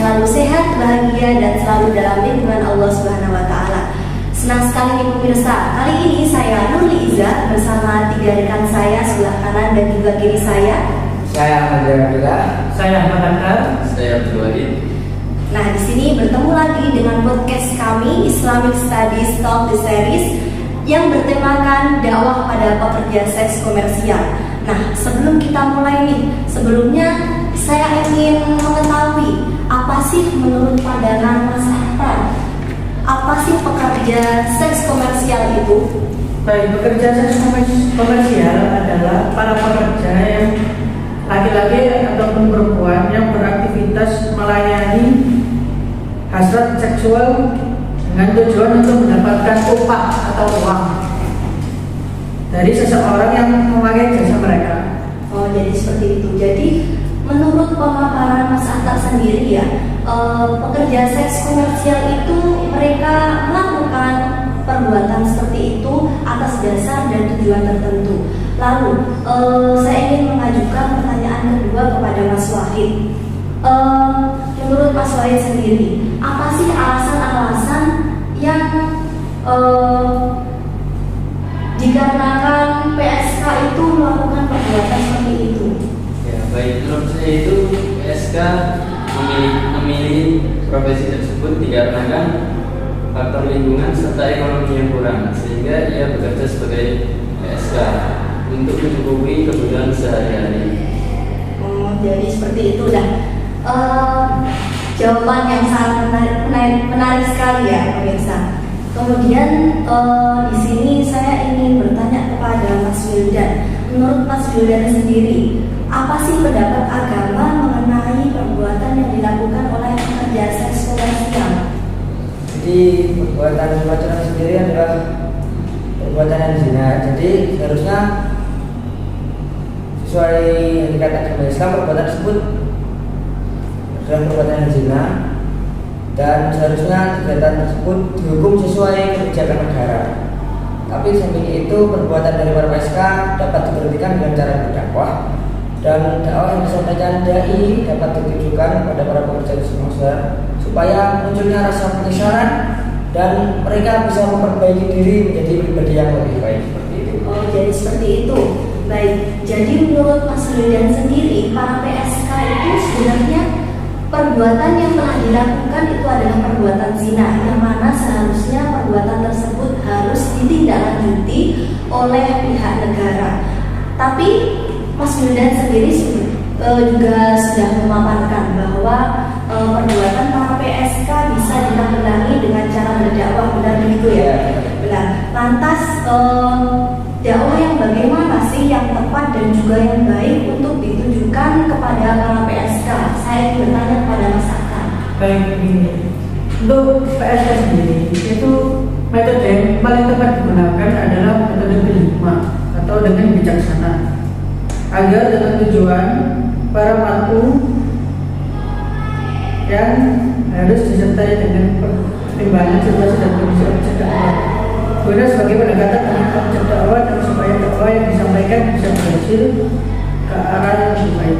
selalu sehat, bahagia, dan selalu dalam lindungan Allah Subhanahu wa Ta'ala. Senang sekali nih pemirsa. Kali ini saya Nurli Iza bersama 3 rekan saya sebelah kanan dan juga kiri saya. Saya Ahmad Abdullah. Saya Ahmad Akar. Saya Abdul Wahid. Nah, di sini bertemu lagi dengan podcast kami Islamic Studies Talk the Series yang bertemakan dakwah pada pekerja seks komersial. Nah, sebelum kita mulai nih, sebelumnya saya ingin mengetahui apa sih menurut pandangan Mas Ahmad, apa sih pekerja seks komersial itu? Baik, pekerja seks komersial adalah para pekerja yang laki-laki ataupun perempuan yang beraktivitas melayani hasrat seksual dengan tujuan untuk mendapatkan upah atau uang dari seseorang yang memakai jasa mereka. Oh, jadi seperti itu. Jadi menurut pemaparan Mas Atta sendiri ya, pekerja seks komersial itu mereka melakukan perbuatan seperti itu atas dasar dan tujuan tertentu. Lalu saya ingin mengajukan pertanyaan kedua kepada Mas Wahid. Menurut Mas Wahid sendiri, apa sih alasan-alasan yang dikarenakan PSK itu melakukan perbuatan seperti itu? Ya, baik, menurut saya itu PSK memilih profesi tersebut dikarenakan faktor lingkungan serta ekonomi yang kurang, sehingga ia bekerja sebagai PSK untuk mencukupi kebutuhan sehari-hari. Jadi seperti itu dah. Jawaban yang sangat menarik sekali ya pemirsa. Kemudian di sini saya ingin bertanya kepada Mas Wildan. Menurut Mas Wildan sendiri, apa sih pendapat agama mengenai perbuatan yang dilakukan oleh pekerja seks komersial? Jadi perbuatan pacaran sendiri adalah perbuatan yang zina. Jadi seharusnya sesuai yang dikatakan oleh Islam, perbuatan tersebut adalah perbuatan yang zina dan seharusnya kegiatan tersebut dihukum sesuai kebijakan negara. Tapi samping itu perbuatan dari para PSK dapat diberhentikan dengan cara berdakwah, dan dakwah yang disampaikan dai dapat ditujukan pada para pekerja seks komersial supaya munculnya rasa penyesalan dan mereka bisa memperbaiki diri menjadi pribadi yang lebih baik. Seperti itu. Oh, jadi seperti itu. Baik, jadi menurut Mas Wildan sendiri, para PSK itu sebenarnya perbuatan yang telah dilakukan itu adalah perbuatan zina, yang mana seharusnya perbuatan tersebut harus ditindaklanjuti oleh pihak negara. Tapi Mas Wildan sendiri juga sudah memaparkan bahwa perbuatan para PSK bisa ditanggulangi dengan cara berdakwah, benar begitu ya? Benar. Lantas dakwah yang bagaimana sih yang tepat dan juga yang baik untuk ditujukan kepada para PSK? Saya ingin bertanya kepada Mas Akan. Baik, begini. Untuk PSK sendiri, itu metode yang paling tepat digunakan adalah metode berhikmah atau dengan bijaksana, agar dengan tujuan para pelaku yang harus disertai dengan pertimbangan situasi dan kondisi objek dakwah, guna sebagai pendekatan terhadap objek dakwah dan supaya dakwah yang disampaikan bisa berhasil ke arah yang lebih baik.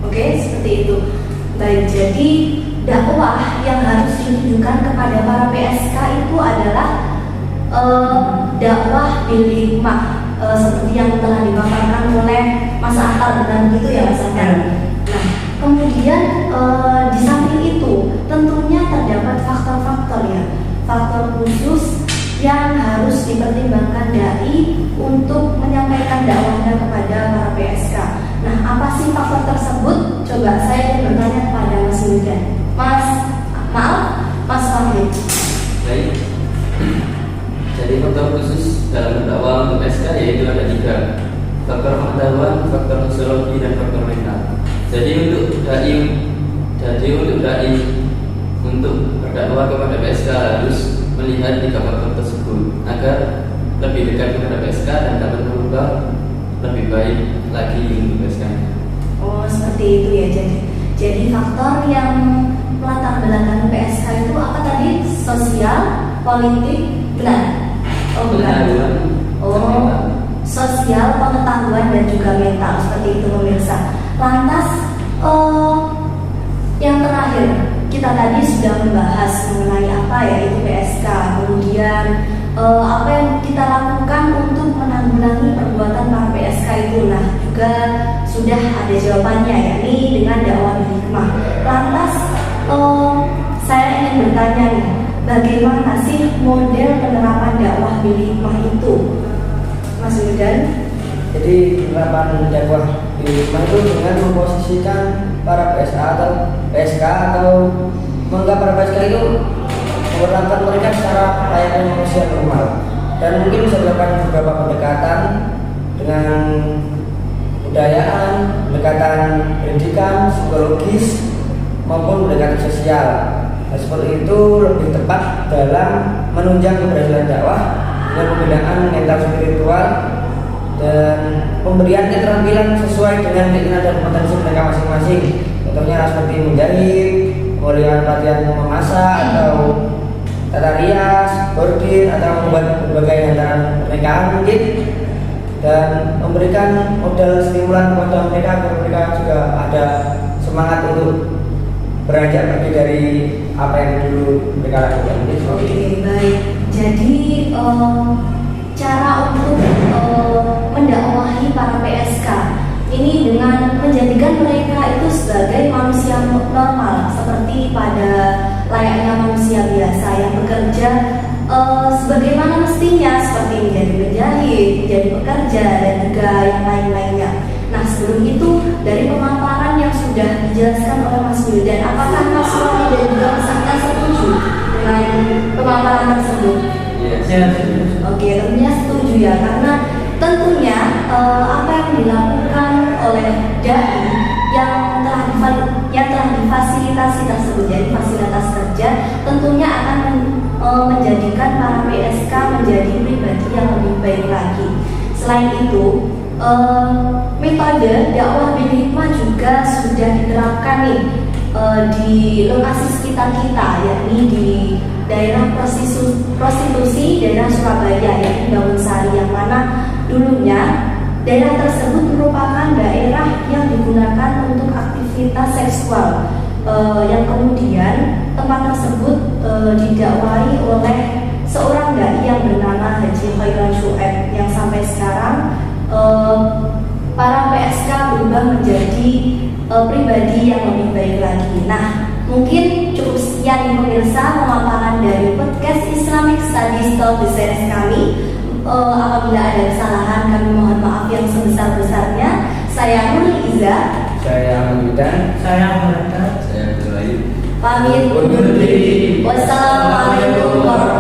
Oke, seperti itu. Baik, jadi dakwah yang harus ditujukan kepada para PSK itu adalah dakwah bil hikmah, seperti yang telah dipaparkan oleh Mas Atal, dan gitu ya Mas Atal. Nah, kemudian di samping itu tentunya terdapat faktor-faktor ya, faktor khusus yang harus dipertimbangkan dai untuk menyampaikan dakwahnya kepada para PSK. Nah, apa sih faktor tersebut? Coba saya ingin bertanya kepada Mas Wildan. Mas Wahid. Baik. Jadi faktor khusus dalam dakwah untuk PSK yaitu ada 3: faktor pengetahuan, faktor sosiologi, dan faktor mental. Jadi untuk dai untuk berdakwah kepada PSK harus melihat 3 faktor tersebut agar lebih dekat kepada PSK dan dapat merubah lebih baik lagi untuk PSK. Oh, seperti itu ya. Jadi faktor yang melatar belakangi PSK itu apa tadi? Sosial, politik, benar? Oh, bukan. Sosial, pengetahuan, dan juga mental, seperti itu pemirsa. Lantas Yang terakhir, kita tadi sudah membahas mengenai apa ya itu PSK, kemudian apa yang kita lakukan untuk menanggulangi perbuatan para PSK itu. Nah, juga sudah ada jawabannya, yakni dengan dakwah bil hikmah. Lantas saya ingin bertanya nih, bagaimana sih model penerapan dakwah bil hikmah itu, Mas Wildan? Jadi penerapan dakwah bil hikmah itu dengan memposisikan para PSK atau menganggap para PSK itu memperlakukan mereka secara layaknya manusia normal, dan mungkin bisa dilakukan beberapa pendekatan dengan budayaan, pendekatan pendidikan, psikologis maupun pendekatan sosial. Nah, seperti itu lebih tepat dalam menunjang keberhasilan dakwah dengan pembinaan mental spiritual dan pemberian keterampilan sesuai dengan keinginan dan potensi mereka masing-masing. Contohnya seperti menjahit, kemudian pelatihan memasak atau tata rias, bordil, atau membuat berbagai hantaran pernikahan mungkin, dan memberikan modal stimulan kepada mereka agar mereka juga ada semangat untuk beranjak pergi dari apa yang dulu mereka lakukan. Oke, baik. Jadi cara untuk mendakwahi para PSK ini dengan menjadikan mereka itu sebagai manusia normal seperti pada layaknya manusia biasa yang bekerja sebagaimana mestinya, seperti menjadi penjahit, menjadi pekerja, dan juga yang lain-lainnya. Nah, sebelum itu dari pemaparan yang sudah dijelaskan oleh Mas Wildan, apakah Mas Wali dan juga peserta setuju dengan pemaparan tersebut? Yes. Oke, tentunya setuju ya, karena tentunya apa yang dilakukan oleh dai yang telah difasilitasi tersebut, jadi fasilitas kerja, tentunya akan menjadikan para PSK menjadi pribadi yang lebih baik lagi. Selain itu, metode dakwah bil hikmah juga sudah diterapkan nih di lokasi sekitar kita, yakni di daerah prostitusi daerah Surabaya, yakni Bangunsari, yang mana dulunya daerah tersebut merupakan daerah yang digunakan untuk aktivitas seksual, yang kemudian tempat tersebut didakwahi oleh seorang dai yang bernama Haji Khairan Syuaib, yang sampai sekarang para PSK berubah menjadi pribadi yang lebih baik lagi. Nah, mungkin cukup sekian pemirsa pemaparan dari podcast Islamic Studies Talk Design kami. Apabila ada kesalahan, kami mohon maaf yang sebesar-besarnya. Saya Nurul Iza, Saya Wildan, Saya Muhammad. Saya Abdul Wahid. pamit undur diri. Wassalamualaikum warahmatullahi wabarakatuh.